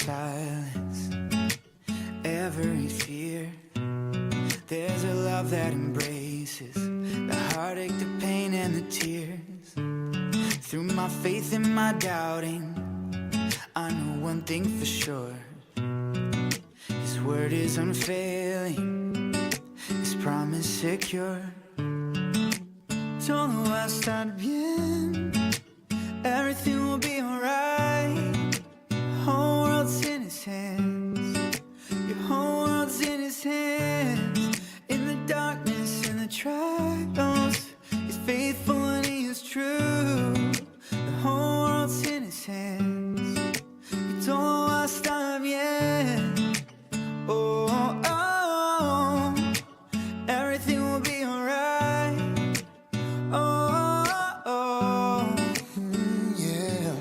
silence every fear. There's a love that embraces the heartache, the pain, and the tears. Through my faith and my doubting, I know one thing for sure. His word is unfailing, His promise secure. Todo va a estar bien, everything will be alright. Whole world's in His hands, your whole world's in His hands. In the darkness and the trials, He's faithful and He is true. The whole world's in His hands, y todo va a estar bien. Oh, oh, oh, everything will be alright. Oh, oh, yeah.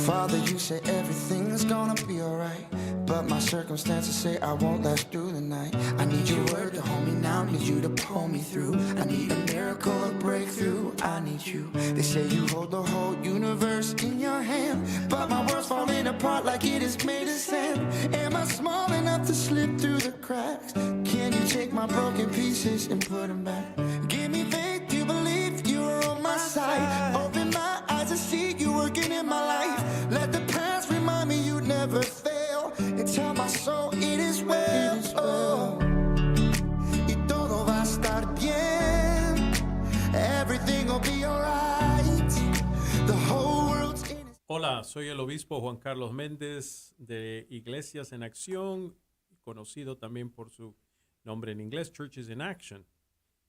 Father, you say everything's gonna be alright, but my circumstances say I won't last through the night. I need your word to hold me now, need you to pull me through. I need a miracle, a breakthrough, I need you. They say you hold the whole universe in your hand, but my world's falling apart like it is made of sand. Am I small enough to slip through the cracks? Can you take my broken pieces and put them back? Give me faith, you believe you are on my side. Open my eyes to see you working in my life. Let the past remind me you never fail, and tell my soul it is well. Oh, y todo va a estar bien, everything will be alright. The whole world's in His... Hola, soy el obispo Juan Carlos Méndez de Iglesias en Acción, conocido también por su nombre en inglés, Churches in Action.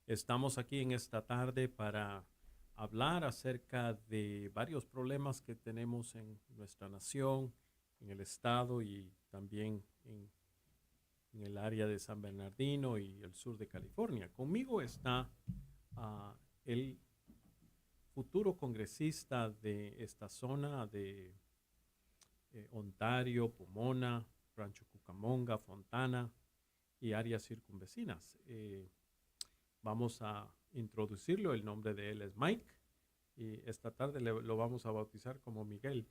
Estamos aquí en esta tarde para hablar acerca de varios problemas que tenemos en nuestra nación, en el estado y también en el área de San Bernardino y el sur de California. Conmigo está el futuro congresista de esta zona de Ontario, Pomona, Rancho Cucamonga, Fontana y áreas circunvecinas. Vamos a introducirlo. El nombre de él es Mike y esta tarde lo vamos a bautizar como Miguel.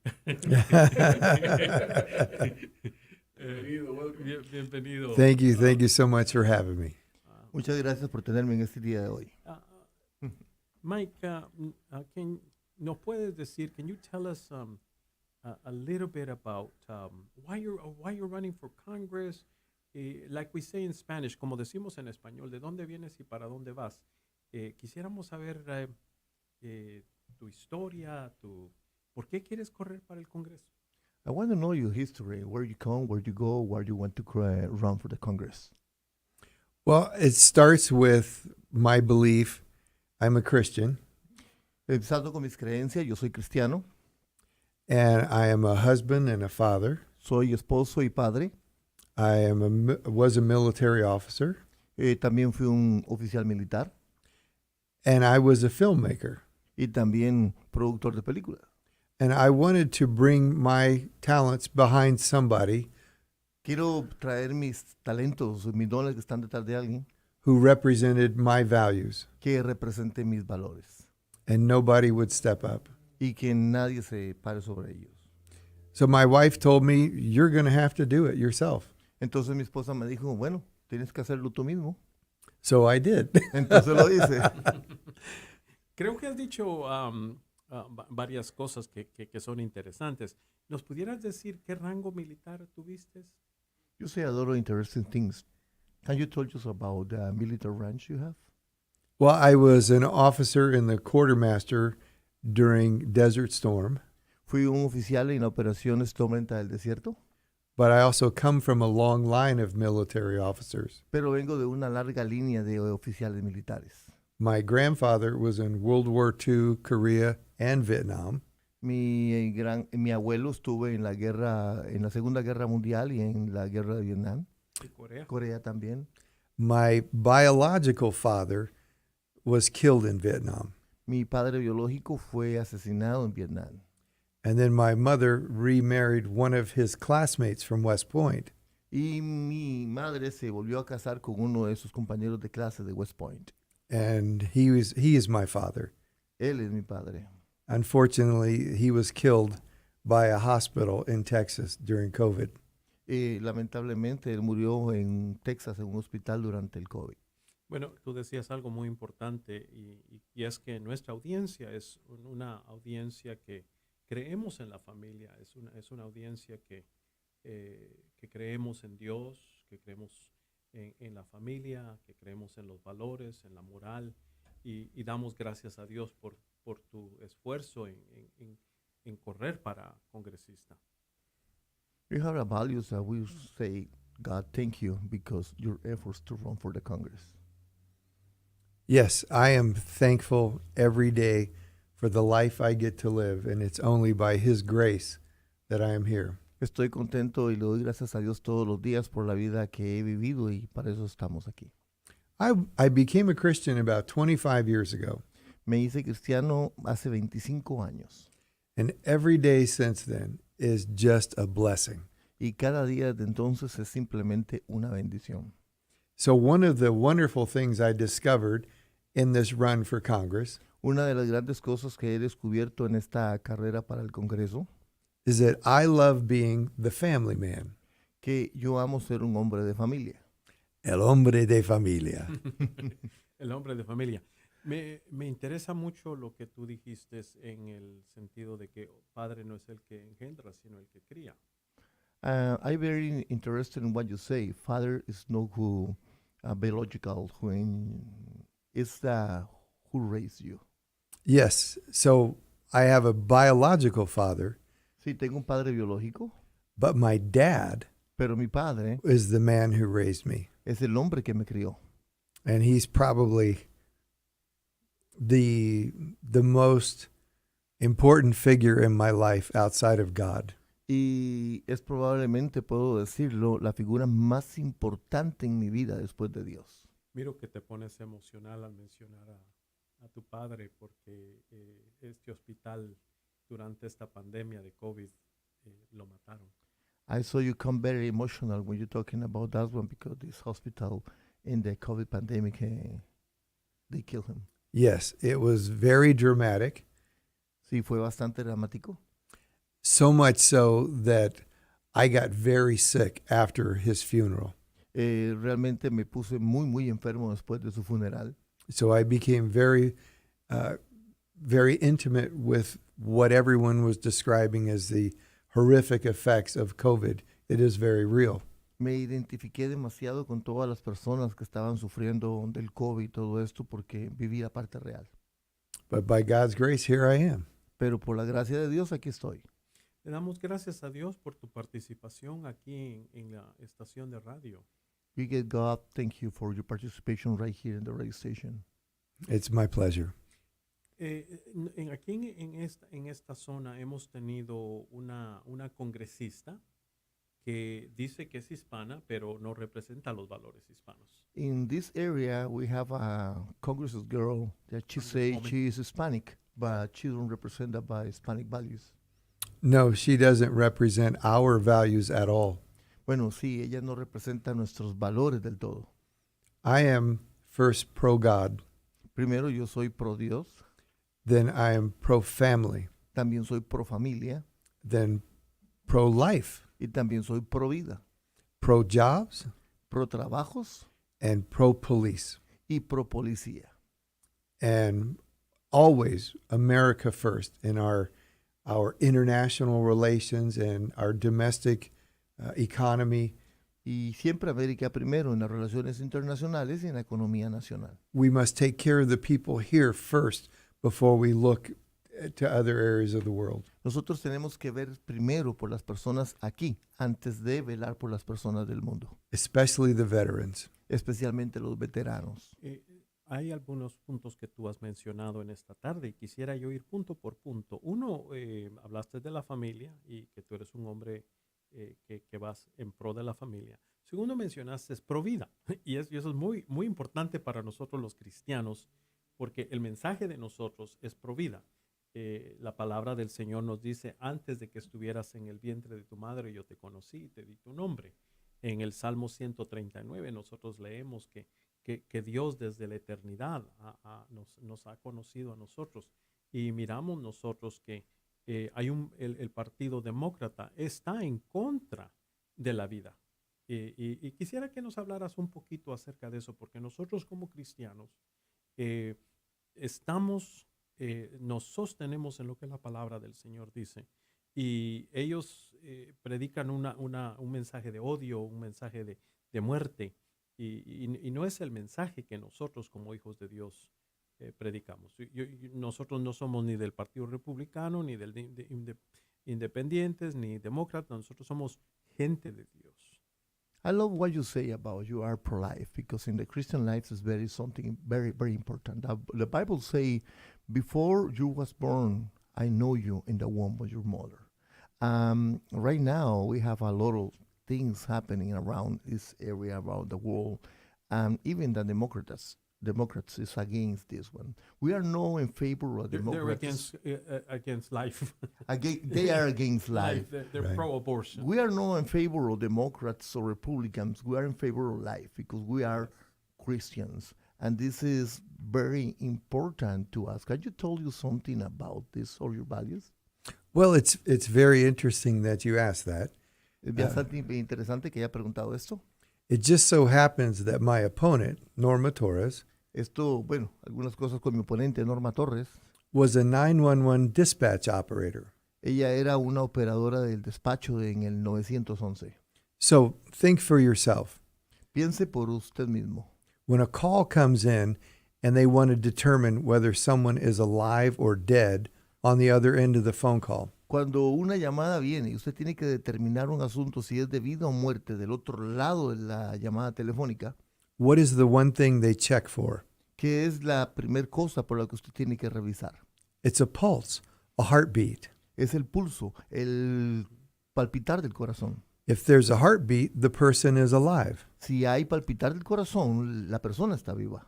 Bienvenido. Thank you so much for having me. Muchas gracias por tenerme en este día de hoy. Mike, ¿nos puedes decir, can you tell us a little bit about why you're running for Congress? Like we say in Spanish, como decimos en español, ¿de dónde vienes y para dónde vas? Quisiéramos saber tu historia, ¿por qué quieres correr para el Congreso? I want to know your history, where you come, where you go, where you want to run for the Congress. Well, it starts with my belief. I'm a Christian. Empezando con mis creencias, yo soy cristiano. And I am a husband and a father. Soy esposo y padre. I was a military officer. También fui un oficial militar. And I was a filmmaker. Y también productor de películas. And I wanted to bring my talents behind somebody. Quiero traer mis talentos, mis dones que están detrás de alguien. Who represented my values. Que represente mis valores. And nobody would step up. Y que nadie se pare sobre ellos. So my wife told me, you're going to have to do it yourself. Entonces mi esposa me dijo, bueno, tienes que hacerlo tú mismo. So I did. Entonces lo hice. Creo que has dicho varias cosas que son interesantes. ¿Nos pudieras decir qué rango militar tuviste? You say a lot of interesting things. Can you tell us about the military rank you have? Well, I was an officer in the quartermaster during Desert Storm. Fui un oficial en operaciones Tormenta del Desierto. But I also come from a long line of military officers. Pero vengo de una larga línea de oficiales militares. My grandfather was in World War II, Korea, and Vietnam. Mi abuelo estuvo en la guerra, en la Segunda Guerra Mundial y en la Guerra de Vietnam. ¿Y Corea? Corea también. My biological father was killed in Vietnam. Mi padre biológico fue asesinado en Vietnam. And then my mother remarried one of his classmates from West Point. Y mi madre se volvió a casar con uno de sus compañeros de clase de West Point. And he is my father. Él es mi padre. Unfortunately, he was killed by a hospital in Texas during COVID. Lamentablemente, él murió en Texas en un hospital durante el COVID. Bueno, tú decías algo muy importante y es que nuestra audiencia es una audiencia que creemos en la familia, es una audiencia que creemos en Dios, que creemos en la familia, que creemos en los valores, en la moral y damos gracias a Dios por tu esfuerzo en correr para congresista. We have a values that we say, God, thank you because your efforts to run for the Congress. Yes, I am thankful every day for the life I get to live, and it's only by His grace that I am here. Estoy contento y le doy gracias a Dios todos los días por la vida que he vivido y para eso estamos aquí. I became a Christian about 25 years ago, Me hice cristiano hace 25 años and every day since then is just a blessing. y cada día de entonces es simplemente una bendición. So, one of the wonderful things I discovered in this run for Congress Una de las grandes cosas que he descubierto en esta carrera para el Congreso, is that I love being the family man, que yo amo ser un hombre de familia. el hombre de familia. El hombre de familia. Me interesa mucho lo que tú dijiste en el sentido de que padre no es el que engendra, sino el que cría. I'm very interested in what you say. Father is not who biological, it's who raised you. Yes, so I have a biological father, Sí, tengo un padre biológico, but my dad pero mi padre is the man who raised me. es el hombre que me crió. And he's probably the most important figure in my life outside of God. Y es probablemente, puedo decirlo, la figura más importante en mi vida después de Dios. Miro que te pones emocional al mencionar a tu padre porque este hospital durante esta pandemia de COVID lo mataron. I saw you come very emotional when you're talking about that one because this hospital in the COVID pandemic, they killed him. Yes, it was very dramatic, Sí, fue bastante dramático. so much so that I got very sick after his funeral. Realmente me puse muy, muy enfermo después de su funeral. So I became very intimate with what everyone was describing as the horrific effects of COVID. It is very real. Me identifiqué demasiado con todas las personas que estaban sufriendo del COVID y todo esto porque viví la parte real. But by God's grace, here I am. Pero por la gracia de Dios aquí estoy. Le damos gracias a Dios por tu participación aquí en la estación de radio. We get God, thank you for your participation right here in the radio station. It's my pleasure. Aquí en esta zona hemos tenido una congresista que dice que es hispana, pero no representa los valores hispanos. In this area, we have a Congress girl that she says she is Hispanic, but she don't represent that by Hispanic values. No, she doesn't represent our values at all. Bueno, sí, ella no representa nuestros valores del todo. I am first pro-God, Primero, yo soy pro Dios, then I am pro-family, también soy pro familia then pro-life, y también soy pro vida, pro-jobs, pro trabajos and pro-police. y pro policía. And always America first in our international relations and our domestic economy. Y siempre América primero en las relaciones internacionales y en la economía nacional. We must take care of the people here first before we look to other areas of the world. Nosotros tenemos que ver primero por las personas aquí antes de velar por las personas del mundo, Especially the veterans. especialmente los veteranos. Hay algunos puntos que tú has mencionado en esta tarde y quisiera yo ir punto por punto. Uno, hablaste de la familia y que tú eres un hombre que vas en pro de la familia. Segundo, mencionaste pro vida y eso es muy, muy importante para nosotros los cristianos porque el mensaje de nosotros es pro vida. La palabra del Señor nos dice, antes de que estuvieras en el vientre de tu madre, yo te conocí y te di tu nombre. En el Salmo 139 nosotros leemos que Dios desde la eternidad nos ha conocido a nosotros y miramos nosotros que el Partido Demócrata está en contra de la vida. Y quisiera que nos hablaras un poquito acerca de eso, porque nosotros como cristianos nos sostenemos en lo que la palabra del Señor dice. Y ellos predican un mensaje de odio, un mensaje de muerte. Y no es el mensaje que nosotros como hijos de Dios predicamos. Nosotros no somos ni del Partido Republicano, ni del Independientes, ni demócratas. Nosotros somos gente de Dios. I love what you say about you are pro-life, because in the Christian life is something very, very important. The Bible say, before you was born, I know you in the womb of your mother. Right now, we have a lot of things happening around this area, around the world, and even the Democrats is against this one. We are not in favor of Democrats. They're against life. They are against life. They're Right. pro-abortion. We are not in favor of Democrats or Republicans. We are in favor of life because we are Christians. And this is very important to us. Can you tell you something about this or your values? Well, it's very interesting that you asked that. Es bastante interesante que haya preguntado esto. It just so happens that my opponent, Norma Torres, Esto, bueno, algunas cosas con mi oponente, Norma Torres. was a 911 dispatch operator. Ella era una operadora del despacho en el 911. So think for yourself. Piense por usted mismo. When a call comes in and they want to determine whether someone is alive or dead on the other end of the phone call, Cuando una llamada viene y usted tiene que determinar un asunto si es de vida o muerte del otro lado de la llamada telefónica, what is the one thing they check for? ¿qué es la primer cosa por la que usted tiene que revisar? It's a pulse, a heartbeat. Es el pulso, el palpitar del corazón. If there's a heartbeat, the person is alive. Si hay palpitar del corazón, la persona está viva.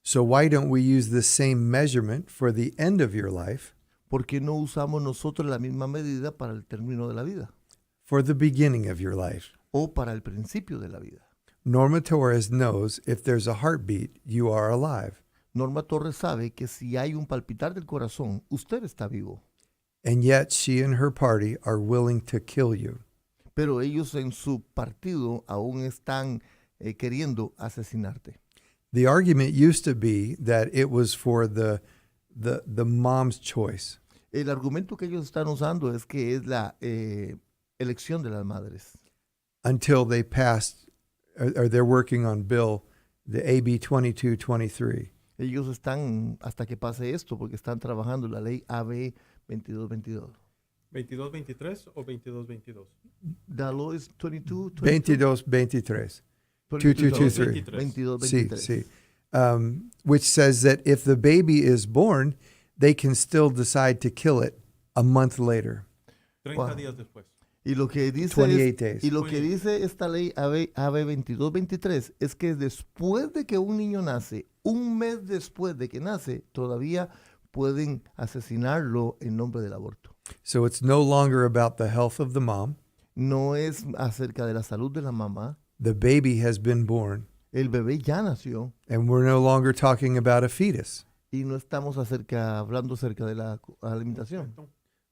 So why don't we use the same measurement for the end of your life, ¿Por qué no usamos nosotros la misma medida para el término de la vida for the beginning of your life? o para el principio de la vida? Norma Torres knows if there's a heartbeat, you are alive. Norma Torres sabe que si hay un palpitar del corazón, usted está vivo. And yet she and her party are willing to kill you. Pero ellos en su partido aún están queriendo asesinarte. The argument used to be that it was for the mom's choice. El argumento que ellos están usando es que es la elección de las madres. Until they passed, or they're working on bill, the AB 2223. Ellos están hasta que pase esto porque están trabajando la ley AB 2222. ¿22-23 o 22-22? The law is 22, 2223. 2223. 2223. Sí. Which says that if the baby is born, they can still decide to kill it a month later. 30 Wow. días después. Y lo que dice 28 days. y lo que dice esta ley AB 2223 es que después de que un niño nace, un mes después de que nace, todavía pueden asesinarlo en nombre del aborto. So it's no longer about the health of the mom. No es acerca de la salud de la mamá. The baby has been born. El bebé ya nació And we're no longer talking about a fetus. y no estamos hablando acerca de la alimentación.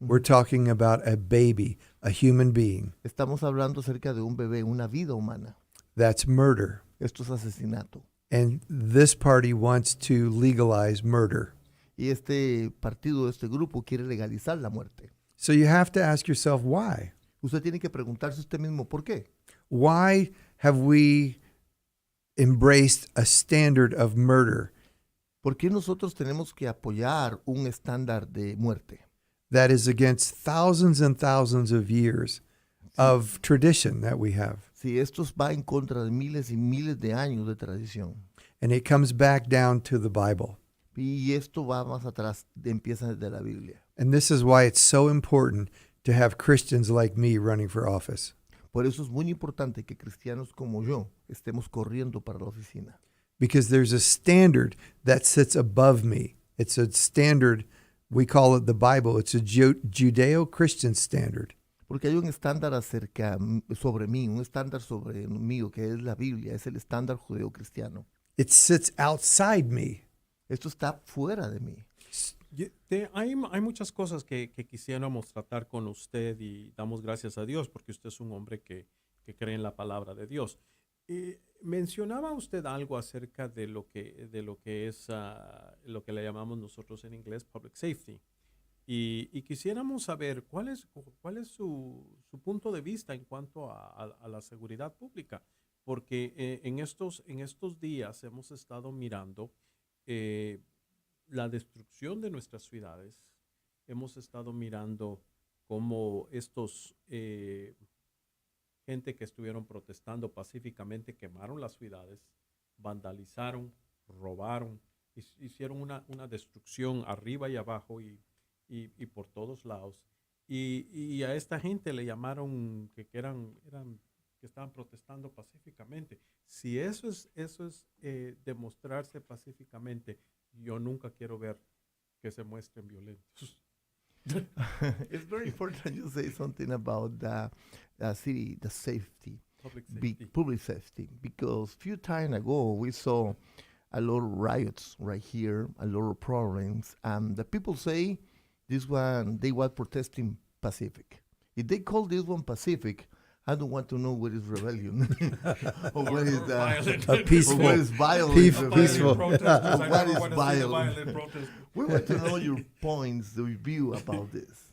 We're talking about a baby, a human being. Estamos hablando acerca de un bebé, una vida humana. That's murder. Esto es asesinato. And this party wants to legalize murder. Y este partido, este grupo quiere legalizar la muerte. So you have to ask yourself why. Usted tiene que preguntarse usted mismo, ¿por qué? Why have we embraced a standard of murder ¿Por qué nosotros tenemos que apoyar un estándar de muerte? that is against thousands and thousands of years of tradition that we have? Si esto va en contra de miles y miles de años de tradición. And it comes back down to the Bible. Y esto va más atrás, empieza desde la Biblia. And this is why it's so important to have Christians like me running for office. Por eso es muy importante que cristianos como yo estemos corriendo para la oficina. Because there's a standard that sits above me. It's a standard, we call it the Bible. It's a Judeo-Christian standard. Porque hay un estándar sobre mí, un estándar sobre mí, que es la Biblia, es el estándar judeo-cristiano. It sits outside me. Esto está fuera de mí. Hay muchas cosas que quisiéramos tratar con usted y damos gracias a Dios porque usted es un hombre que cree en la palabra de Dios. Mencionaba usted algo acerca de lo que es lo que le llamamos nosotros en inglés public safety. Y quisiéramos saber cuál es su punto de vista en cuanto a la seguridad pública, porque en estos días hemos estado mirando la destrucción de nuestras ciudades. Hemos estado mirando cómo estos gente que estuvieron protestando pacíficamente quemaron las ciudades, vandalizaron, robaron, hicieron una destrucción arriba y abajo y por todos lados. Y a esta gente le llamaron que estaban protestando pacíficamente. Si eso es demostrarse pacíficamente, yo nunca quiero ver que se muestren violentos. It's very important you say something about the safety, public safety, because few time ago we saw a lot of riots right here, a lot of problems, and the people say this one they were protesting pacific. If they call this one pacific, I don't want to know what is rebellion or what is peaceful, or what is violent. Peaceful. What is violent? We want to know your points, the review about this.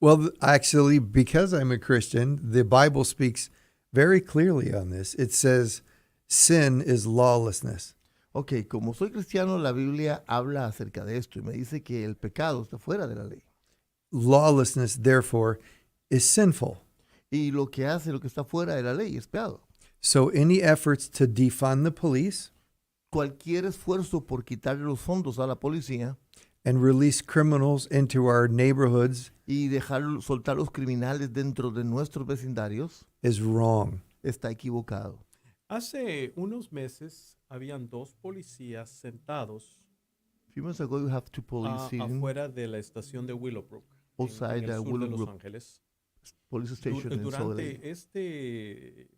Well, actually, because I'm a Christian, the Bible speaks very clearly on this. It says sin is lawlessness. Ok, como soy cristiano, la Biblia habla acerca de esto y me dice que el pecado está fuera de la ley. Lawlessness, therefore, is sinful. Y lo que está fuera de la ley es pecado. So any efforts to defund the police Cualquier esfuerzo por quitarle los fondos a la policía and release criminals into our neighborhoods y soltar los criminales dentro de nuestros vecindarios is wrong. está equivocado. Hace unos meses habían 2 policías sentados A few months ago, you have two police sitting afuera de la estación de Willowbrook, outside en the el sur de Los Willowbrook Ángeles. police station in Salt Durante Lake. este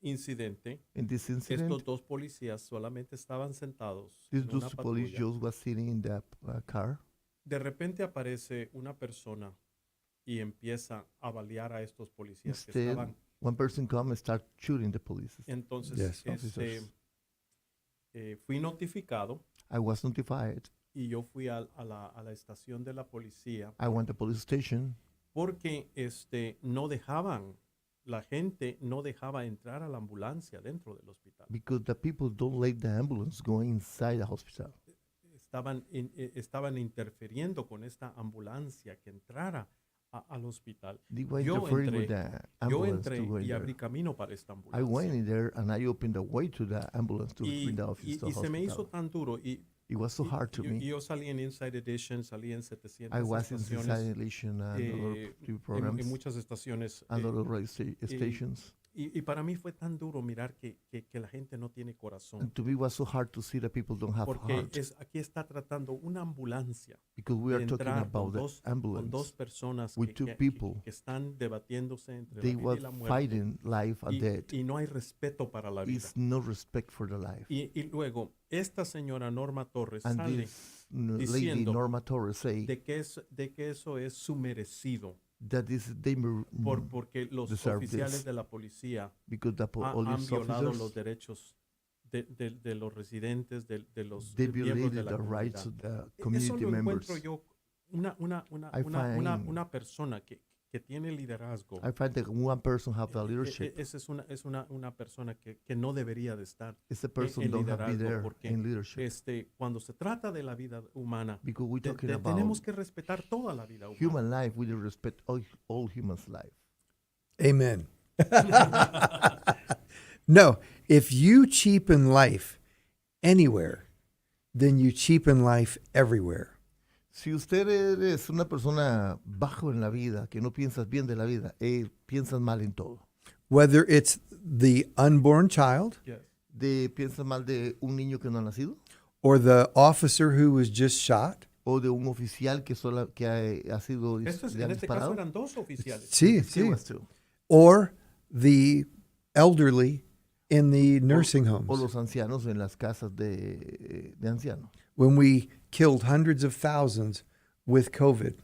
incidente, In this incident, estos 2 policías solamente estaban sentados these en una two police patrulla. just was sitting in the car. De repente aparece una persona y empieza a balear a estos policías que Instead, estaban. one person come and start shooting the police. Entonces, Yes. Officers. fui notificado I was notified. y yo fui a la estación de la policía I went to police station porque no dejaban, la gente no dejaba entrar a la ambulancia dentro del hospital. because the people don't let the ambulance go inside the hospital. Estaban interfiriendo con esta ambulancia que entrara al hospital. They were Yo interfering with entré, the Yo ambulance entré to go in y there. abrí camino para esta I ambulancia. went in there and I opened the way to the ambulance to Y, bring the office to y the se me hizo hospital. tan duro y It was so hard to y me. yo salí en Inside Edition, salí en 700 I was in estaciones, Silent and other TV programs en muchas estaciones. and other radio stations. Y para mí fue tan duro mirar que la gente no tiene corazón. And to me, it was so hard to see that people don't have Porque heart aquí está tratando una ambulancia because we are de talking entrar about the con 2 ambulance. personas with two people. que están debatiéndose entre They la vida were y la muerte. fighting life and death. Y no hay respeto para la vida. Is no respect for the life. Y luego, esta señora Norma Torres And sale this lady diciendo Norma Torres say de que eso es su merecido. that they Porque los deserve oficiales this. de la policía because the han police violado los officers derechos de los residentes, de los they miembros de violated la the rights comunidad. of the community Eso lo members. encuentro yo, una find- persona que tiene liderazgo. I find that one person have the leadership. Esa es una persona que no debería de estar It's the person en don't have to be liderazgo there porque in leadership. cuando se trata de la vida humana, Because we're talking about tenemos que respetar toda la vida humana. human life. We respect all humans' life. Amen. No, if you cheapen life anywhere, then you cheapen life everywhere. Si usted eres una persona bajo en la vida, que no piensas bien de la vida, piensas mal en todo. Whether it's the unborn child Yes. Piensas mal de un niño que no ha nacido, or the officer who was just shot. o de un oficial que ha sido En este caso disparado. eran 2 oficiales. Sí, It sí. was two. Or the elderly in the nursing O homes. los ancianos en las casas de ancianos. when we killed hundreds of thousands with COVID.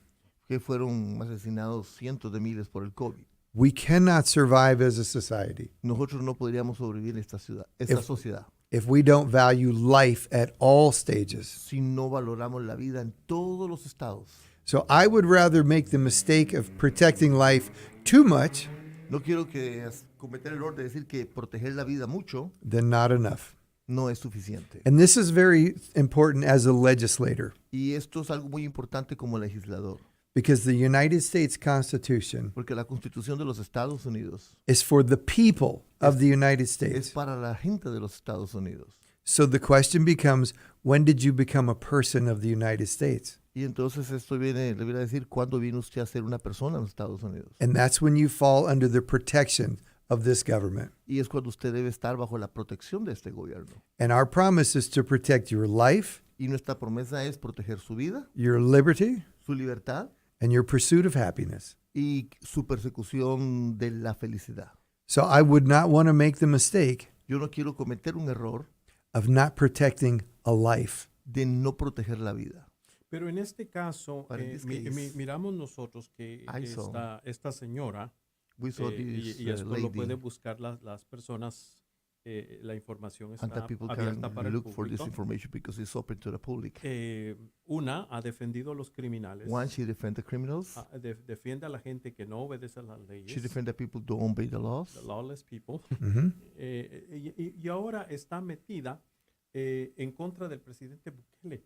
que fueron asesinados cientos de miles por el COVID. We cannot survive as a society Nosotros no podríamos sobrevivir en esta sociedad if we don't value life at all stages. si no valoramos la vida en todos los estados. So I would rather make the mistake of protecting life too much No quiero cometer el error de decir que proteger la vida mucho than not enough. no es suficiente. And this is very important as a legislator Y esto es algo muy importante como legislador, because the United States Constitution porque la Constitución de los Estados Unidos is for the people of the United es States. para la gente de los Estados Unidos. So the question becomes, when did you become a person of the United States? Y entonces esto le viene a decir, ¿cuándo viene usted a ser una persona en los Estados Unidos? And that's when you fall under the protection of this government. Y es cuando usted debe estar bajo la protección de este gobierno. And our promise is to protect your life, Y nuestra promesa es proteger su vida, your liberty, su libertad and your pursuit of happiness. y su persecución de la felicidad. So I would not want to make the mistake Yo no quiero cometer un error of not protecting a life. de no proteger la vida. Pero en este caso, But in this case, miramos nosotros que I saw- esta señora, We saw y this esto lo lady, pueden buscar las personas, la información and está that people can abierta para el look for this público. information because it's open to the public. Una ha defendido a los criminales, One, she defend the criminals. defiende a la gente que no obedece a las She leyes, defend the people who don't obey the laws. the lawless people, Mhm. y ahora está metida en contra del presidente Bukele.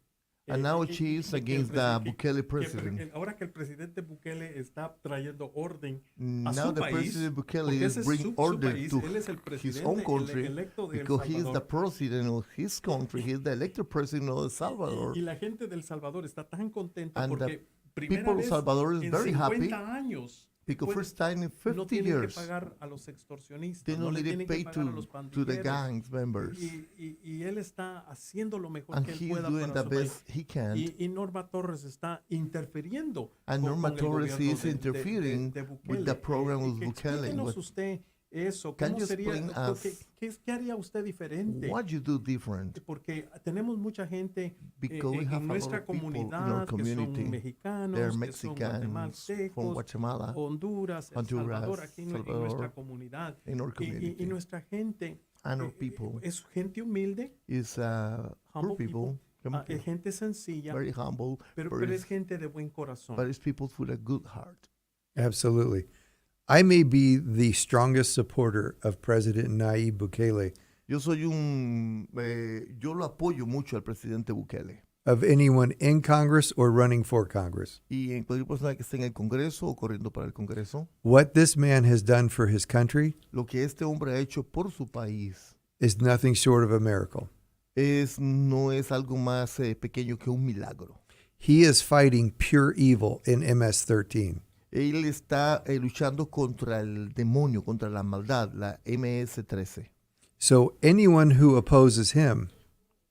And now she is against the Bukele president. Ahora que el presidente Bukele está trayendo orden a Now su the país, President porque Bukele ese is es bringing su order país, to él es el his presidente own country electo de El because he is the Salvador. president of his country. He is the elected president of El Salvador. Y la gente del Salvador está tan contenta And the porque primera people of vez Salvador is en very 50 happy años because puede- first time in no 50 tienen years, que pagar a los extorsionistas, they no don't le need to tienen que pay pagar a los to the pandilleros. gangs members. Y él está haciendo lo mejor And que él he's pueda doing the para su país. best he can. Y Norma Torres está interfiriendo And Norma el Torres gobierno is interfering de with the program of que Bukele. explíquenos usted eso. Can ¿Cómo you sería? explain us ¿Qué haría usted diferente? What you do different? Porque tenemos mucha gente Because we have a en lot nuestra of people in our comunidad que community. son mexicanos, They're que son Mexicans from guatemaltecos, Guatemala, Honduras, El Salvador, aquí en Salvador, nuestra comunidad. in our Y community. nuestra gente And our people es gente humilde, is humble poor people, es gente sencilla, very humble, pero es gente de buen corazón. but it's people with a good heart. Absolutely. I may be the strongest supporter of President Nayib Bukele Yo lo apoyo mucho al presidente Bukele. of anyone in Congress or running for Congress. Y en cualquier persona que esté en el Congreso o corriendo para el Congreso, What this man has done for his country lo que este hombre ha hecho por su país is nothing short of a miracle. no es algo más pequeño que un milagro. He is fighting pure evil in MS-13. Él está luchando contra el demonio, contra la maldad, la MS-13. So anyone who opposes him,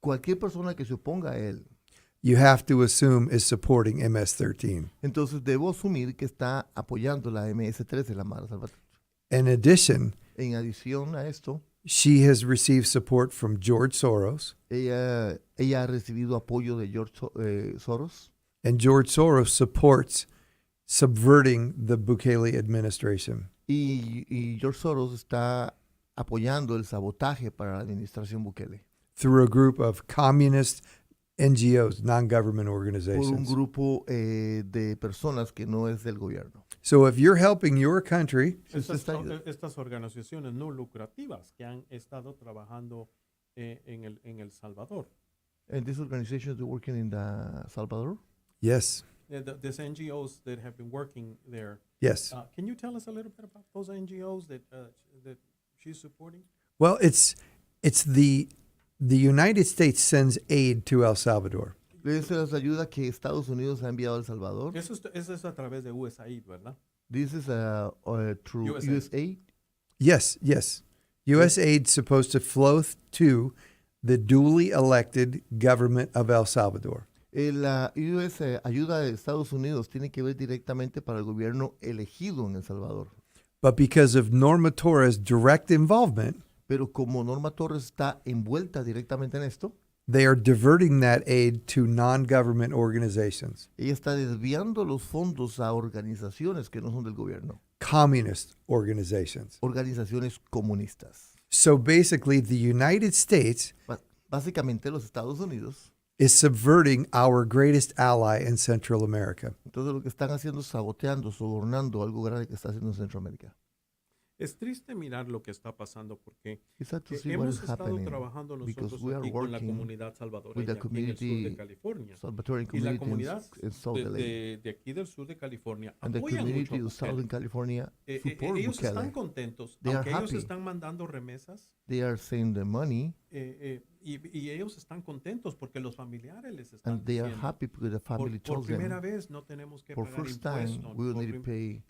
Cualquier persona que se oponga a él, you have to assume is supporting MS-13. entonces debo asumir que está apoyando la MS-13, la Mara Salvatrucha. In addition, En adición a esto, she has received support from George Soros, ella ha recibido apoyo de George Soros, and George Soros supports subverting the Bukele administration. y George Soros está apoyando el sabotaje para la administración Bukele Through a group of communist NGOs, non-government por un organizations. grupo de personas que no es del gobierno. So if you're helping your country, Estas organizaciones no lucrativas que han estado trabajando en El Salvador. And these organizations are working in the Salvador. yes, These NGOs that have been working there. yes. Can you tell us a little bit about those NGOs that she's supporting? Well, it's the United States sends aid to El Salvador. Esa es la ayuda que Estados Unidos ha enviado a El Salvador. Eso es a través de USAID, ¿verdad? This is through USAID. USAID. Yes. U.S. aid's supposed to flow to the duly elected government of El Salvador. La US ayuda de Estados Unidos tiene que ver directamente para el gobierno elegido en El Salvador. But because of Norma Torres' direct involvement, Pero como Norma Torres está envuelta directamente en esto, they are diverting that aid to non-government organizations, Ella está desviando los fondos a organizaciones que no son del gobierno, communist organizations. organizaciones comunistas. So basically, the United States Básicamente los Estados Unidos, is subverting our greatest ally in Central America. entonces lo que están haciendo es saboteando, sobornando algo grande que está haciendo en Centroamérica. Es triste mirar lo que está pasando porque It's sad to see what hemos is estado happening trabajando because nosotros we are aquí con la working comunidad with salvadoreña the aquí en el sur de community, California. Salvatorian Y la community comunidad in South LA. de aquí del sur de California And the apoya mucho community a of Southern Bukele. California support Ellos están Bukele. contentos, They are aunque ellos happy. están mandando remesas They are saying the money y ellos están contentos porque los familiares les están and they are diciendo, happy because the family por tells primera them vez no tenemos que for pagar first time impuestos, we will por need to prim- pay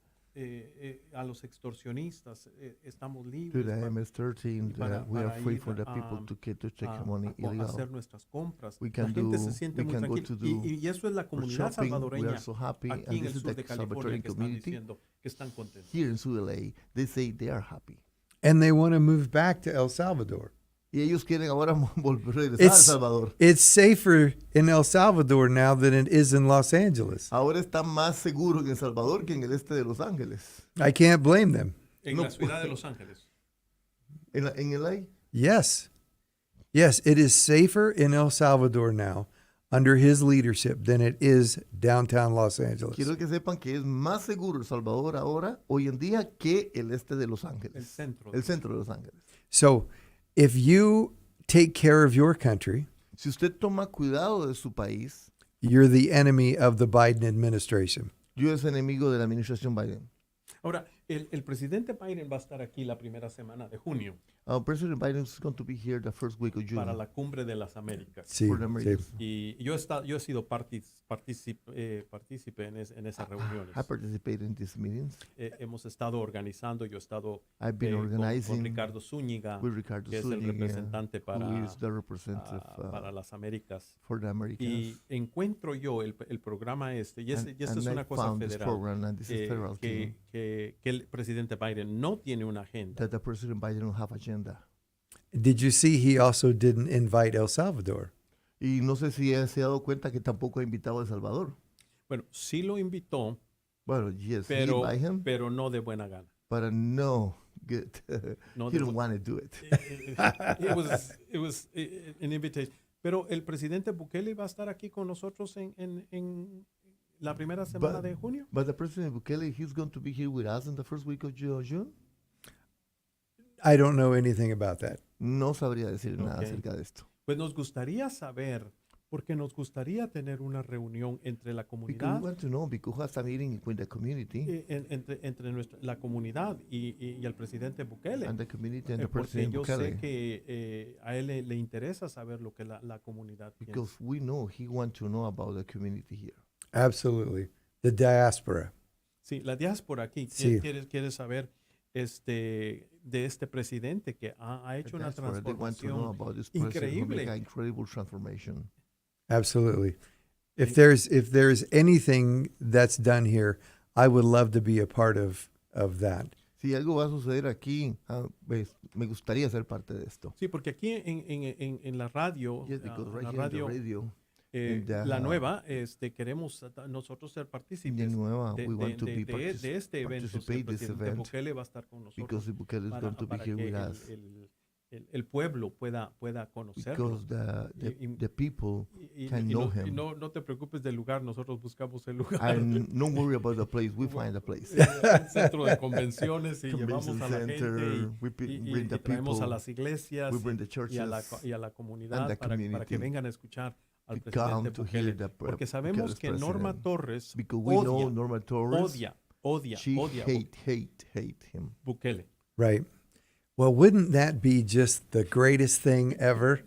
a los extorsionistas, estamos to libres the para- MS-13. para- We are para free ir for the a- people to take money a illegal. hacer nuestras compras. We La can gente do- se siente we muy can go tranquila. to Y, do y eso es la For comunidad shopping, we salvadoreña are so happy, aquí and en this el is sur the de California Salvatorian que están community diciendo que están contentos. here in South LA. They say they are happy. And they want to move back to El Salvador. Y ellos quieren ahora volver a regresar a El It's, Salvador. it's safer in El Salvador now than it is in Los Angeles. Ahora está más seguro en El Salvador que en el este de Los Ángeles. I can't blame them. En No, la ciudad de Los Ángeles. En LA. Yes. Yes, it is safer in El Salvador now under his leadership than it is downtown Los Angeles. Quiero que sepan que es más seguro El Salvador ahora, hoy en día, que el este de Los Ángeles. El centro. El centro de Los Ángeles. So if you take care of your country, Si usted toma cuidado de su país, you're the enemy of the Biden administration. yo es enemigo de la administración Biden. Ahora, el presidente Biden va a estar aquí la primera semana de junio President Biden is going to be here the first week of June para la cumbre de las Américas. Sí, for the sí. Americas. Y yo he sido partícipe en esas reuniones. I participate in these meetings. Hemos estado organizando, yo he estado I've been con organizing Ricardo Zúñiga, with Ricardo que es el Zúñiga, representante who is the representative para las Américas. for the Americas. Y encuentro yo el programa este, y esta es I una cosa found this federal, program, and this is federal too, que el presidente Biden no tiene una agenda. that the President Biden don't have agenda. Did you see he also didn't invite El Salvador? Y no sé si se ha dado cuenta que tampoco ha invitado a El Salvador. Bueno, sí lo invitó, Well, yes, he pero, invite him, pero no de buena gana. but no, good. No he de don't bu- want to do it. It was an invitation. Pero el presidente Bukele va a estar aquí con nosotros en la primera semana de junio. But the President Bukele, he's going to be here with us in the first week of June. I don't know anything about that. No sabría decir nada Ok. acerca de esto. Pues nos gustaría saber, porque nos gustaría tener una reunión entre la Because we comunidad, want to know, because we have a meeting with the community entre la comunidad y el presidente Bukele. and the community and the Porque President yo sé Bukele. que a él le interesa saber lo que la comunidad piensa. Because we know he wants to know about the community here. Absolutely. The diaspora. Sí, la diáspora aquí Sí. quiere saber de este presidente que ha hecho una That's where they want to know transformación about this president who increíble. make an incredible transformation. Absolutely. If there's anything that's done here, I would love to be a part of that. Si algo va a suceder aquí, pues, me gustaría ser parte de esto. Sí, porque aquí en la radio, Yes, because en right la here in the radio radio, in the, La Nueva, queremos nosotros ser in the partícipes Nueva, de, we want to be de este evento. El participate this presidente event Bukele va a estar con nosotros because the Bukele is going to be para here que with us. el pueblo pueda conocerlo. Because the Y- people can know him. no te preocupes del lugar, nosotros buscamos el lugar. And don't worry about the place, we find the place. Un centro de convenciones y llevamos Convention a la center, gente we y bring the traemos a people, las iglesias we bring the y a la churches, comunidad and the para que community vengan a escuchar al to come presidente to hear Bukele. Bukele's Porque sabemos que Norma president. Torres Because we know odia, Norma Torres, odia she hate him. Bukele. Right. Well, wouldn't that be just the greatest thing ever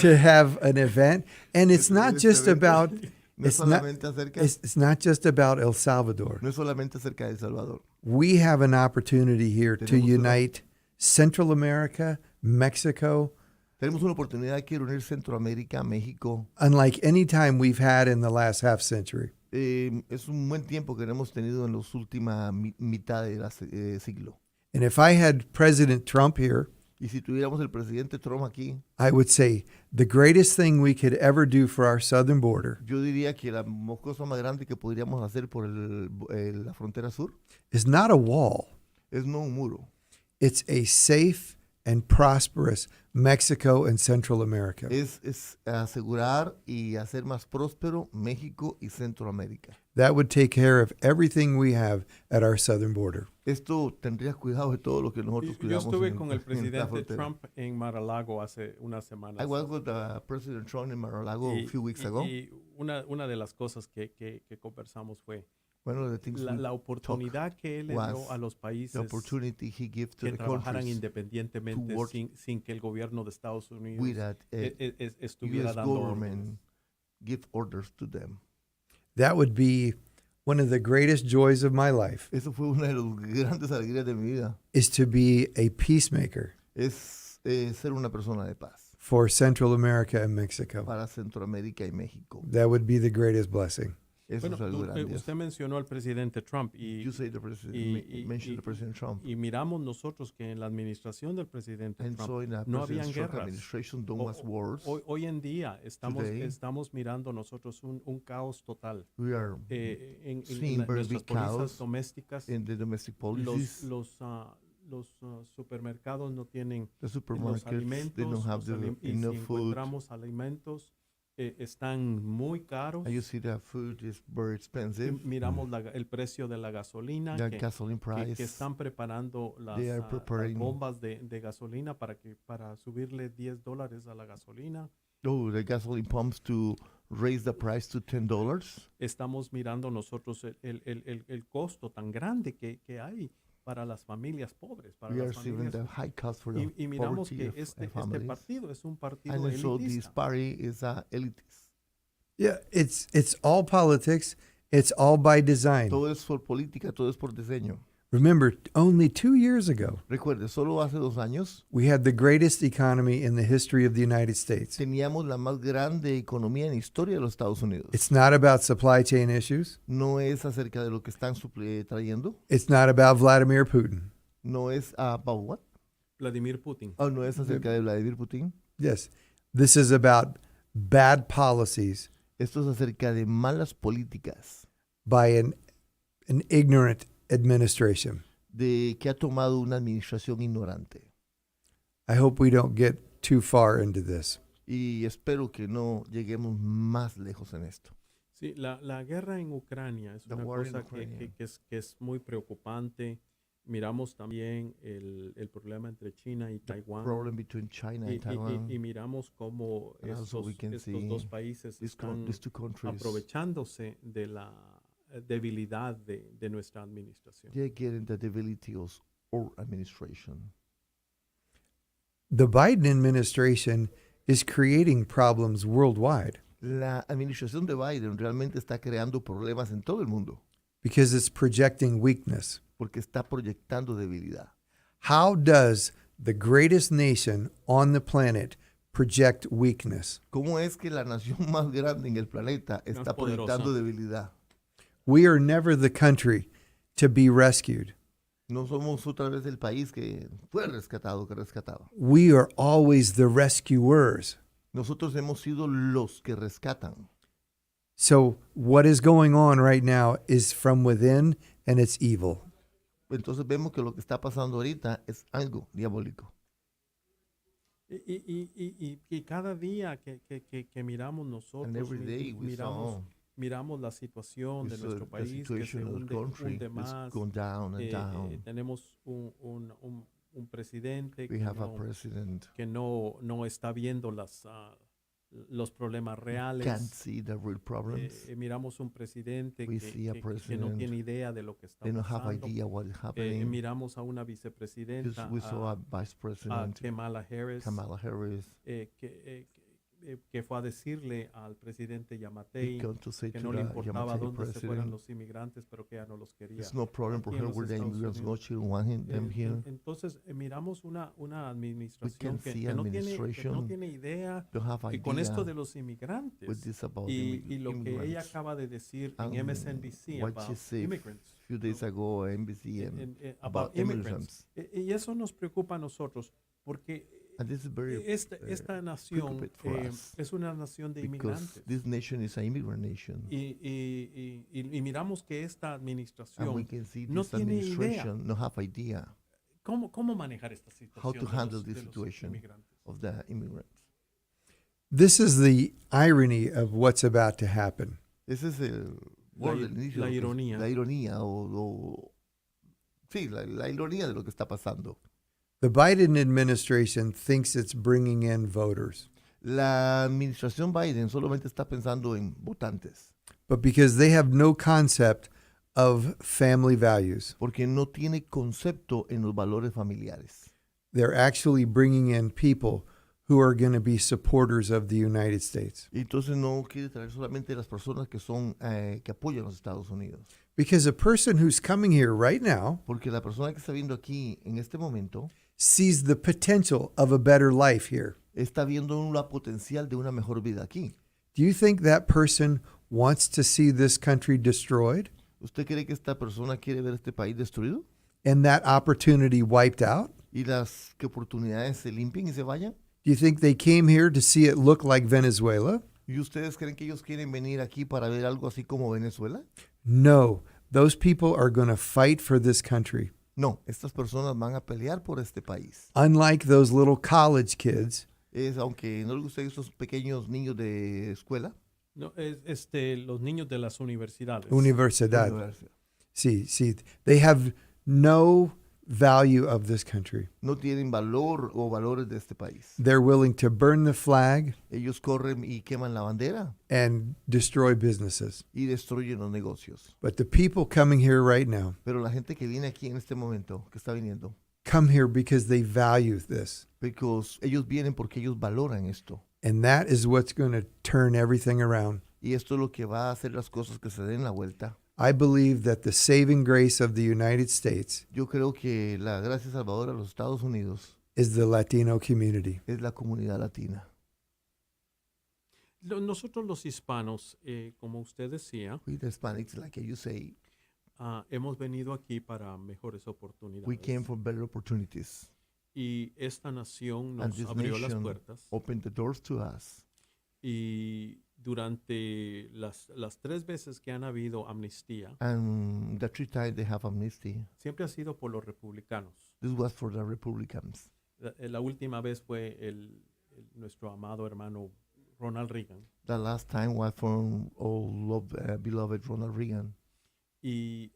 to have an event? And it's not just about No es it's not solamente acerca, it's not just about El Salvador. no es solamente acerca de El Salvador. We have an opportunity here to Tenemos una- unite Central America, Mexico, Tenemos una oportunidad de reunir Centroamérica, México. unlike any time we've had in the last half century. Es un buen tiempo que hemos tenido en los última mitad de la siglo. And if I had President Trump here, Y si tuviéramos el presidente Trump aquí, I would say the greatest thing we could ever do for our southern border yo diría que la cosa más grande que podríamos hacer por la frontera sur is not a wall. es no un muro, It's a safe and prosperous Mexico and Central America. es asegurar y hacer más próspero México y Centroamérica. That would take care of everything we have at our southern border. Esto tendría cuidado de todo lo que nosotros Yo cuidamos. estuve en- con el en la presidente frontera. Trump en Mar-a-Lago hace unas semanas. I was with President Trump in Mar-a-Lago a few weeks ago. Y una de las cosas que conversamos fue One of the things la oportunidad que él le was dio a los the países opportunity he gave to que the trabajaran countries independientemente to work sin que el gobierno de Estados Unidos without estuviera US dando government órdenes. give orders to them. That would be one of the greatest joys of my life, Eso fue una de las grandes alegrías de mi vida. is to be a peacemaker Es ser una persona de paz for Central America and Mexico. para Centroamérica y México. That would be the greatest blessing. Eso Bueno, es algo grande. usted mencionó al presidente Trump You say the president, mentioned the President Trump. y miramos nosotros que en la administración del presidente And Trump so in the no President habían Trump guerras. administration, there was wars. Hoy en día Today, estamos mirando nosotros un caos total. We are En seeing very nuestras big pólizas chaos domésticas, in the domestic policies. los supermercados no tienen The los supermarkets, alimentos, they don't have y si enough food. encontramos alimentos, están muy caros. And you see that food is very expensive. Miramos el precio de la gasolina, The que, gasoline que- price. que están preparando They are las preparing- bombas de gasolina para subirle $10 a la gasolina. Oh, the gasoline pumps to raise the price to $10. Estamos mirando nosotros el costo tan grande que hay para las familias pobres, para We are las seeing familias. the high cost for the Y miramos poverty que of este families. partido es un partido And so this elitista. party is elitist. Yeah, it's all politics. It's all by design. Todo es por política, todo es por diseño. Remember, only 2 years ago, Recuerde, solo hace 2 años we had the greatest economy in the history of the United States. teníamos la más grande economía en la historia de los Estados Unidos. It's not about supply chain issues. No es acerca de lo que están trayendo. It's not about Vladimir Putin. No es about what? Vladimir Putin. Oh, no es acerca de Vladimir Putin. Yes, this is about bad policies Esto es acerca de malas políticas by an ignorant administration. de que ha tomado una administración ignorante. I hope we don't get too far into this. Y espero que no lleguemos más lejos en esto. Sí, la guerra en Ucrania es The una war in cosa Ukraine. que es muy preocupante. Miramos también el problema entre China y Taiwán. Problem between China and Taiwan. Y miramos cómo And also we can estos see dos países están These two countries, aprovechándose de la debilidad de nuestra administración. they're getting the debility of our administration. The Biden administration is creating problems worldwide La administración de Biden realmente está creando problemas en todo el mundo because it's projecting weakness. porque está proyectando debilidad. How does the greatest nation on the planet project weakness? ¿Cómo es que la nación más grande en el planeta está poderosa. proyectando debilidad? We are never the country to be rescued. No somos otra vez el país que fue rescatado, que rescataba. We are always the rescuers. Nosotros hemos sido los que rescatan. So what is going on right now is from within and it's evil. Entonces vemos que lo que está pasando ahorita es algo diabólico. Y cada día que miramos nosotros, And every day we saw miramos la situación de nuestro the país que se situation of the country hunde is más. going down and down. Tenemos un presidente We have a president que no está viendo los problemas reales. can't see the real problems. Miramos un presidente We see a que no president. tiene idea de lo que está They don't have pasando. idea what is happening. Miramos a una vicepresidenta, We saw a vice a president, Kamala Harris, Kamala Harris, que fue a decirle al presidente Yamatei going to say que to no le the importaba Yamatei dónde se fueran president, los inmigrantes, pero que ya no los quería. it's no problem for aquí en her los where the Estados immigrants go. Unidos. She don't want them here. Entonces miramos una administración can see que no administration tiene idea Don't have y con esto de idea los inmigrantes with this about y lo que ella immigrants. acaba de decir And en MSNBC what she about said immigrants. few days ago, NBC, About immigrants. Y eso nos preocupa a nosotros porque And this is very esta nación preoccupant for us es una nación de because inmigrantes. this nation is an immigrant nation. Y miramos que esta And we administración can see no this tiene idea administration no have idea cómo manejar esta how situación to de handle los, this de los situation inmigrantes. of the immigrants. This is the irony of what's about to happen. Ese es el La del inicio la de lo que- ironía. la ironía sí, la ironía de lo que está pasando. The Biden administration thinks it's bringing in voters, La administración Biden solamente está pensando en votantes but because they have no concept of family values, porque no tiene concepto en los valores familiares. they're actually bringing in people who are going to be supporters of the United States. Y entonces no quiere traer solamente las personas que son que apoyan a los Estados Unidos. Because a person who's coming here right now Porque la persona que está viendo aquí en este momento sees the potential of a better life here. está viendo la potencial de una mejor vida aquí. Do you think that person wants to see this country destroyed ¿Usted cree que esta persona quiere ver este país destruido? and that opportunity wiped out? ¿Y las que oportunidades se limpien y se vayan? Do you think they came here to see it look like Venezuela? ¿Y ustedes creen que ellos quieren venir aquí para ver algo así como Venezuela? No, those people are going to fight for this country. No, estas personas van a pelear por este país. Unlike those little college kids, Aunque no les gusten estos pequeños niños de escuela, No, los niños de las universidades. Universidad. universidad, See, they have no value of this country. no tienen valor o valores de este país. They're willing to burn the flag Ellos corren y queman la bandera and destroy businesses. y destruyen los negocios. But the people coming here right now Pero la gente que viene aquí en este momento, que está viniendo, come here because they value this. porque ellos vienen porque ellos valoran esto. And that is what's going to turn everything around. Y esto es lo que va a hacer las cosas que se den la vuelta. I believe that the saving grace of the United States Yo creo que la gracia salvadora de los Estados Unidos is the Latino community. es la comunidad latina. Nosotros los hispanos, como usted decía, We the Hispanics, like you say, hemos venido aquí para mejores we oportunidades. came for better opportunities. Y esta nación And nos this abrió las nation puertas. opened the doors to us. Y durante las 3 veces que han habido amnistía, And the 3 times they have amnesty, siempre ha sido por los republicanos. this was for the Republicans. La última vez fue nuestro amado hermano Ronald Reagan. The last time was from beloved Ronald Reagan. Y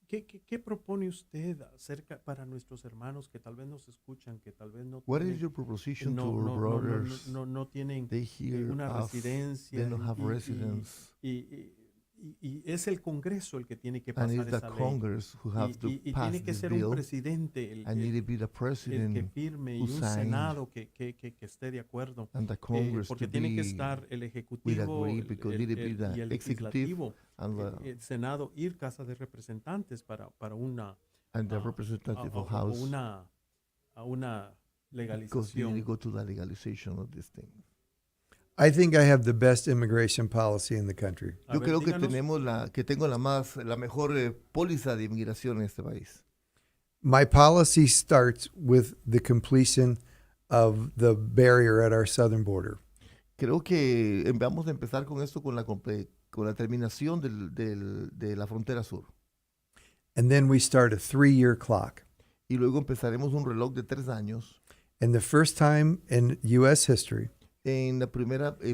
¿qué propone usted acerca para nuestros hermanos que tal vez nos escuchan, que tal vez no What tienen, is your proposition no, to our no, no, brothers? no tienen They hear una us, residencia? they don't have y- residence. y es el Congreso el que tiene que And pasar it's the esa ley. Congress who have to Y pass tiene que this ser un bill. presidente I need to be the el que president firme y who un signed, Senado que esté de acuerdo. and the Congress Porque to tiene que be estar el Ejecutivo agree, because need to be the y el executive Legislativo, and el Senado ir Casa de Representantes para una the a representative of House, a una because they need legalización. to go to the legalization of this thing. I think I have the best immigration policy in the country. A Yo ver, creo que díganos. tengo la mejor póliza de inmigración en este país. My policy starts with the completion of the barrier at our southern border. Creo que vamos a empezar con esto con la terminación de la frontera sur. And then we start a 3-year clock. Y luego empezaremos un reloj de 3 años. And the first time in U.S. history,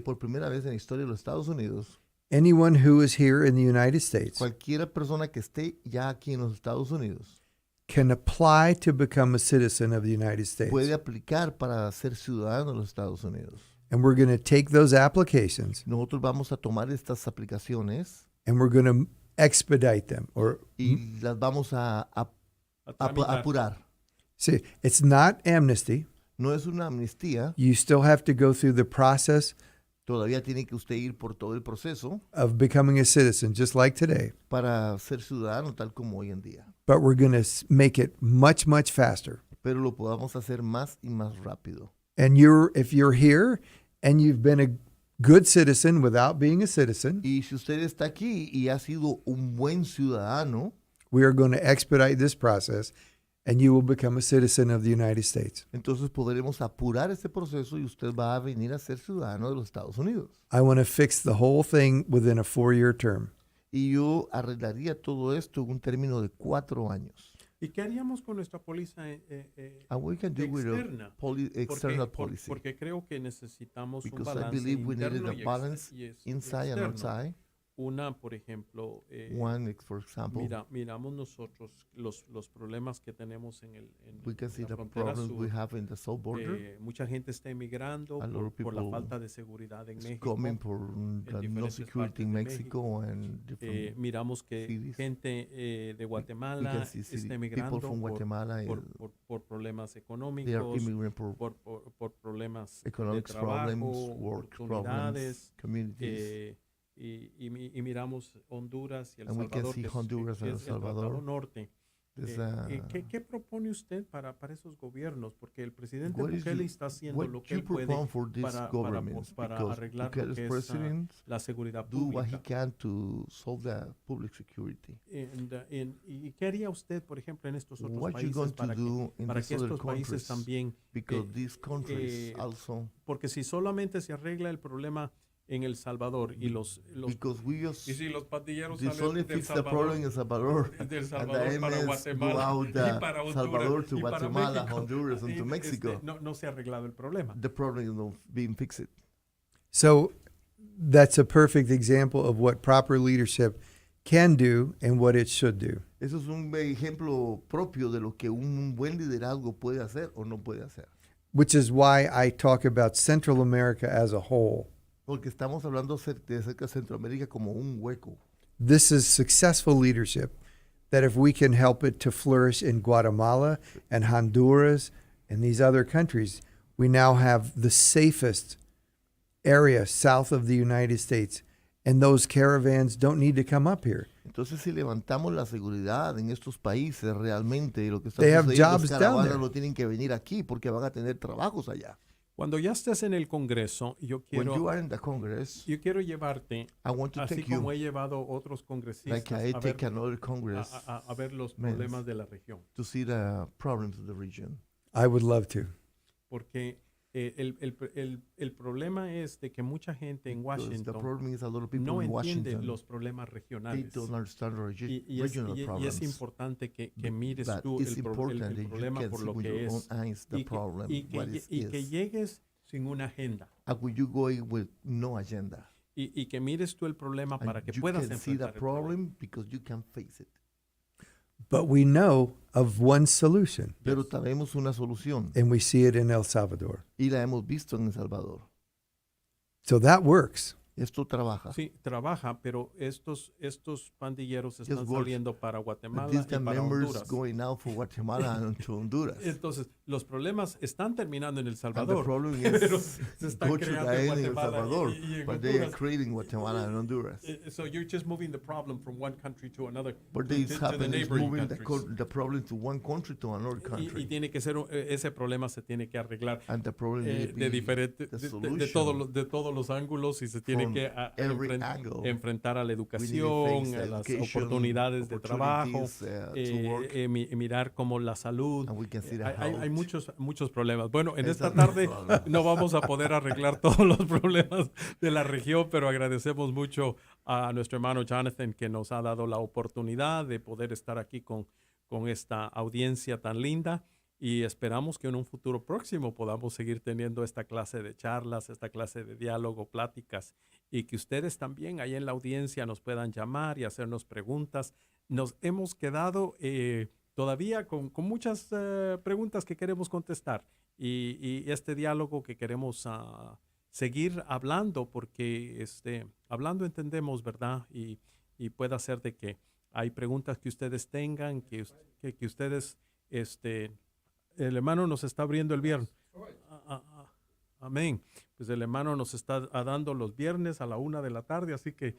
Por primera vez en la historia de los Estados Unidos, anyone who is here in the United States cualquier persona que esté ya aquí en los Estados Unidos can apply to become a citizen of the United States. puede aplicar para ser ciudadano de los Estados Unidos. And we're going to take those applications Nosotros vamos a tomar estas aplicaciones and we're going to expedite them. y las vamos a tramitar. apurar. See, it's not amnesty. No es una amnistía, You still have to go through the process todavía tiene que usted ir por todo el proceso of becoming a citizen, just like today. para ser ciudadano tal como hoy en día. But we're going to make it much, much faster. Pero lo podamos hacer más y más rápido. And if you're here and you've been a good citizen without being a citizen, Y si usted está aquí y ha sido un buen ciudadano, we are going to expedite this process and you will become a citizen of the United States. Entonces podremos apurar este proceso y usted va a venir a ser ciudadano de los Estados Unidos. I want to fix the whole thing within a 4-year term. Y yo arreglaría todo esto en un término de 4 años. ¿Y qué haríamos con nuestra póliza And we can do with externa? a external Porque, policy. porque creo que necesitamos un Because I balance believe we needed interno a y balance inside and externo. outside. Una, por ejemplo, One, for example, miramos nosotros los problemas que tenemos en we can see la the frontera problems we sur. have in the south border. Mucha gente está emigrando A lot of por la people falta de seguridad en It's México. coming for the no diferentes security partes in de Mexico and different. Miramos que cities. gente de We Guatemala can see está people emigrando from Guatemala por problemas they are económicos, immigrating for por problemas de economic trabajo, problems, work oportunidades. problems, communities. Y miramos Honduras y El And we can Salvador, see que es- Honduras que and es El el Tratado Salvador. Norte. There's, ¿Qué propone usted para esos gobiernos? Porque el presidente What is Bukele you- está haciendo what lo que you él puede propone for these para governments? para Because arreglar lo Bukele's que es president la seguridad do what he pública. can to solve the public security. ¿Y qué haría usted, por ejemplo, en estos otros What you países going to para do in para these que other estos países countries? también? Because these countries also, Porque si solamente se arregla el problema en El Salvador y because we y just si los pandilleros this only salen del fix the problem in El Salvador, del and Salvador the para MS go Guatemala out y the para Honduras Salvador to y para Guatemala, México, Honduras, and to Mexico. no se ha arreglado el problema. The problem is not being fixed. So that's a perfect example of what proper leadership can do and what it should do. Eso es un ejemplo propio de lo que un buen liderazgo puede hacer o no puede hacer. Which is why I talk about Central America as a whole. Porque estamos hablando de acerca de Centroamérica como un hueco. This is successful leadership that if we can help it to flourish in Guatemala and Honduras and these other countries, we now have the safest area south of the United States, and those caravans don't need to come up here. Entonces, si levantamos la seguridad en estos países realmente, lo que está They have sucediendo, jobs los down caravanas there. no tienen que venir aquí porque van a tener trabajos allá. Cuando ya estés en el Congreso, When you are in the Congress, yo quiero llevarte, I want to así take como you, he llevado otros congresistas like I a, take ver, another Congress, a ver los men. problemas de la región. to see the problems of the region. I would love to. Porque el problema es de que mucha gente en Because the Washington problem is a lot of people no in entiende Washington, los problemas they regionales. don't understand the Y regional es problems. importante que mires But tú it's important that el you problema can por see lo with que your own es eyes the problem, what it y que is. llegues sin una agenda And when you go in with no agenda, y que mires tú el problema and para que you puedas can see the enfrentar el problema. problem because you can face it. But we know of one solution, Pero tenemos una solución and we see it in El Salvador. y la hemos visto en El Salvador. So that works. Esto trabaja. Sí, trabaja, pero estos pandilleros están works. saliendo para But Guatemala these y the para members Honduras. going out for Guatemala and to Honduras. Entonces, los problemas están terminando en El And the Salvador, problem pero is se están go to creando the en end in El Guatemala Salvador, y en but they are Honduras. creating Guatemala and Honduras. So you're just moving the problem from one country to another, But to this the happens is neighboring moving countries. the problem to one country to another Y country. tiene que ser, ese problema se tiene que arreglar And the problem is de diferentes, the de solution de todos los ángulos y se tiene from que every angle. enfrentar a la We need to educación, face a las education, oportunidades de trabajo, opportunities, to work, mirar como la salud. and we can see the Hay health. muchos problemas. Bueno, en Esa esta es la tarde problema. no vamos a poder arreglar todos los problemas de la región, pero agradecemos mucho a nuestro hermano Jonathan que nos ha dado la oportunidad de poder estar aquí con esta audiencia tan linda y esperamos que en un futuro próximo podamos seguir teniendo esta clase de charlas, esta clase de diálogo, pláticas y que ustedes también ahí en la audiencia nos puedan llamar y hacernos preguntas. Nos hemos quedado todavía con muchas preguntas que queremos contestar y este diálogo que queremos seguir hablando porque hablando entendemos, ¿verdad? Y puede ser de que hay preguntas que ustedes tengan, que ustedes, el hermano nos está abriendo el viernes. Amén. Pues el hermano nos está dando los viernes a la 1:00 p.m, así que,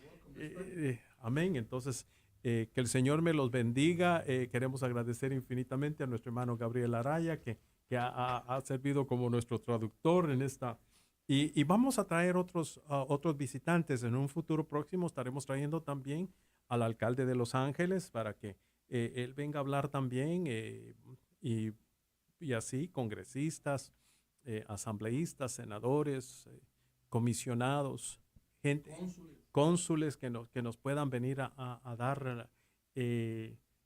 amén. Entonces, que el Señor me los bendiga. Queremos agradecer infinitamente a nuestro hermano Gabriel Araya, que ha servido como nuestro traductor en esta. Y vamos a traer otros visitantes. En un futuro próximo estaremos trayendo también al alcalde de Los Ángeles para que él venga a hablar también. y así congresistas, asambleístas, senadores, comisionados, gente, cónsules que nos puedan venir a dar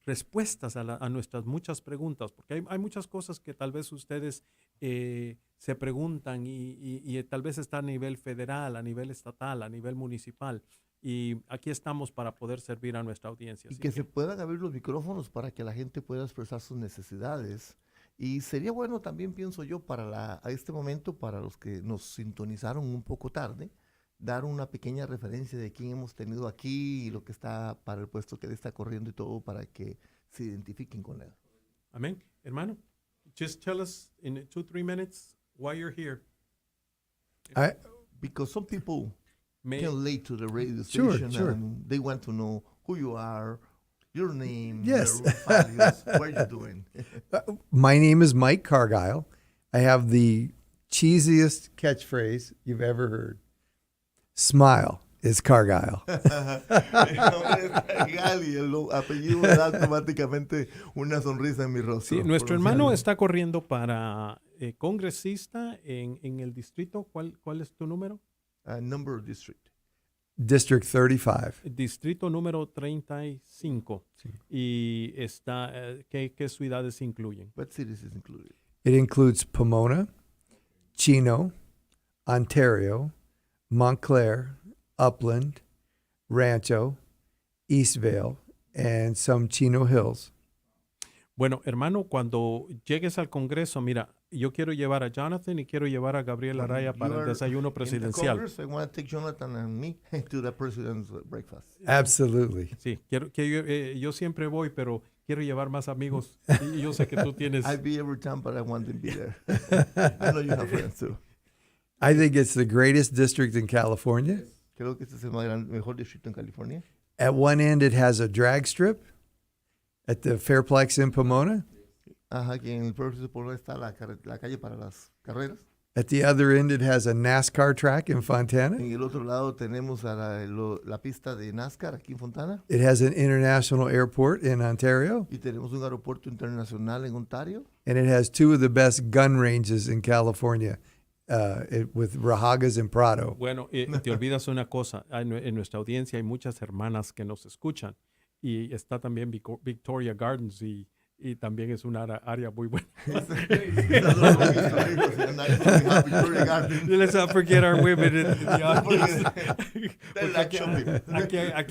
respuestas a nuestras muchas preguntas, porque hay muchas cosas que tal vez ustedes se preguntan y tal vez está a nivel federal, a nivel estatal, a nivel municipal. Y aquí estamos para poder servir a nuestra audiencia. Y Así que se puedan abrir los micrófonos para que la gente pueda expresar sus necesidades. Y sería bueno también, pienso yo, a este momento, para los que nos sintonizaron un poco tarde, dar una pequeña referencia de quién hemos tenido aquí y lo que está para el puesto que él está corriendo y todo para que se identifiquen con él. Amén. Hermano, just tell us in 2-3 minutes why you're here. Because some people May- can late to the radio Sure, station sure. and they want to know who you are, your name, Yes. your values, what you're doing. My name is Mike Cargile. I have the cheesiest catchphrase you've ever heard. Smile is Cargile. El nombre es legal y el apellido me da automáticamente una sonrisa en mi rostro. Sí, nuestro hermano Pronunciando. está corriendo para congresista en el distrito. ¿Cuál es tu número? Number district. District 35. Distrito número 35. Sí. Y está, ¿qué ciudades incluyen? What cities is included? It includes Pomona, Chino, Ontario, Montclair, Upland, Rancho, Eastvale, and some Chino Hills. Bueno, hermano, cuando llegues al Congreso, mira, yo quiero llevar a Jonathan y quiero llevar a Gabriel When Araya you para el are desayuno In the presidencial. Congress, I want to take Jonathan and me to the president's breakfast. Absolutely. Sí, yo siempre voy, pero quiero llevar más amigos. Y yo sé que tú tienes... I'd be every time, but I want them to be there. I know you have friends too. I think it's the greatest district in California. Creo que este es el mejor distrito en California. At one end, it has a drag strip at the Fairplex in Pomona. Ajá, que en el próximo pueblo está la calle para las carreras. At the other end, it has a NASCAR track in Fontana. En el otro lado tenemos a la pista de NASCAR aquí en Fontana. It has an international airport in Ontario. Y tenemos un aeropuerto internacional en Ontario. And it has two of the best gun ranges in California with Rahagas and Prado. Bueno, te olvidas una cosa. En nuestra audiencia hay muchas hermanas que nos escuchan. Y está también Victoria Gardens y también es una área muy buena. Let's not forget our women in the audience. Porque aquí